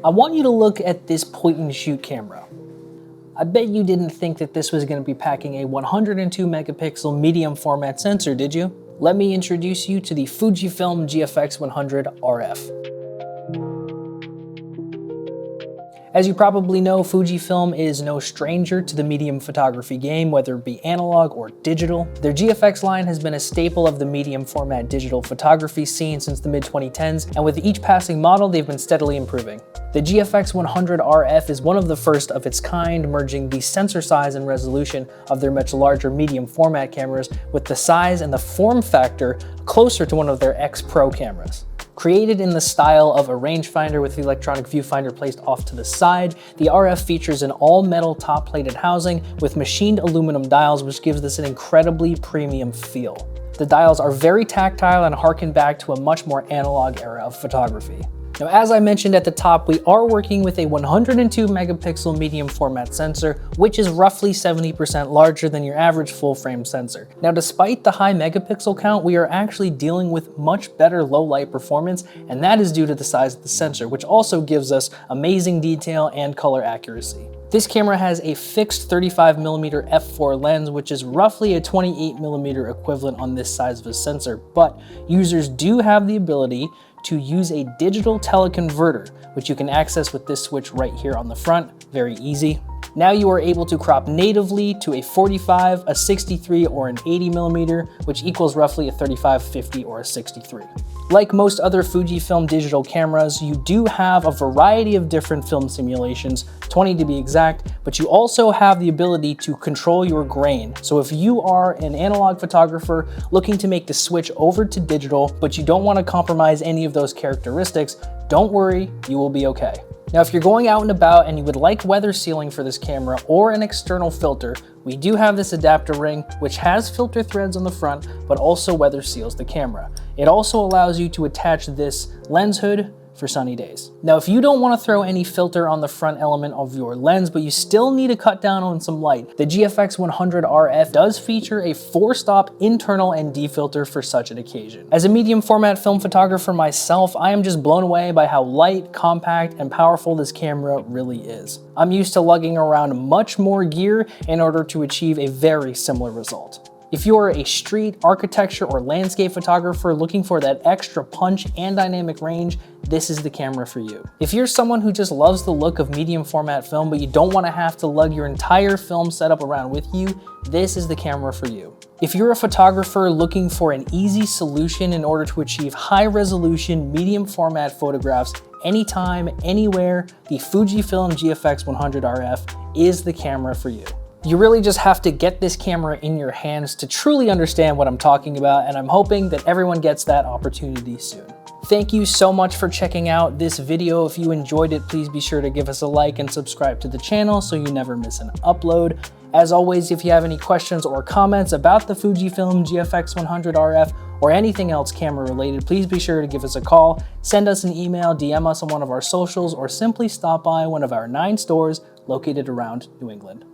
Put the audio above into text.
I want you to look at this point and shoot camera. I bet you didn't think that this was going to be packing a 102 megapixel medium format sensor, did you? Let me introduce you to the Fujifilm GFX100RF. As you probably know, Fujifilm is no stranger to the medium photography game, whether it be analog or digital. Their GFX line has been a staple of the medium format digital photography scene since the mid-2010s, and with each passing model, they've been steadily improving. The GFX100RF is one of the first of its kind, merging the sensor size and resolution of their much larger medium format cameras with the size and the form factor closer to one of their X Pro cameras. Created in the style of a rangefinder with the electronic viewfinder placed off to the side, the RF features an all-metal top-plated housing with machined aluminum dials, which gives this an incredibly premium feel. The dials are very tactile and harken back to a much more analog era of photography. Now, as I mentioned at the top, we are working with a 102 megapixel medium format sensor, which is roughly 70% larger than your average full frame sensor. Now, despite the high megapixel count, we are actually dealing with much better low light performance, and that is due to the size of the sensor, which also gives us amazing detail and color accuracy. This camera has a fixed 35mm f4 lens, which is roughly a 28mm equivalent on this size of a sensor, but users do have the ability to use a digital teleconverter, which you can access with this switch right here on the front. Very easy. Now you are able to crop natively to a 45, a 63, or an 80mm, which equals roughly a 35, 50, or a 63. Like most other Fujifilm digital cameras, you do have a variety of different film simulations, 20 to be exact, but you also have the ability to control your grain. So if you are an analog photographer looking to make the switch over to digital, but you don't want to compromise any of those characteristics, don't worry, you will be okay. Now, if you're going out and about and you would like weather sealing for this camera or an external filter, we do have this adapter ring, which has filter threads on the front, but also weather seals the camera. It also allows you to attach this lens hood for sunny days. Now, if you don't want to throw any filter on the front element of your lens, but you still need to cut down on some light, the GFX100RF does feature a 4-stop internal ND filter for such an occasion. As a medium format film photographer myself, I am just blown away by how light, compact, and powerful this camera really is. I'm used to lugging around much more gear in order to achieve a very similar result. If you're a street, architecture, or landscape photographer looking for that extra punch and dynamic range, this is the camera for you. If you're someone who just loves the look of medium format film, but you don't want to have to lug your entire film setup around with you, this is the camera for you. If you're a photographer looking for an easy solution in order to achieve high resolution, medium format photographs anytime, anywhere, the Fujifilm GFX100RF is the camera for you. You really just have to get this camera in your hands to truly understand what I'm talking about, and I'm hoping that everyone gets that opportunity soon. Thank you so much for checking out this video. If you enjoyed it, please be sure to give us a like and subscribe to the channel so you never miss an upload. As always, if you have any questions or comments about the Fujifilm GFX100RF or anything else camera related, please be sure to give us a call, send us an email, DM us on one of our socials, or simply stop by one of our 9 stores located around New England.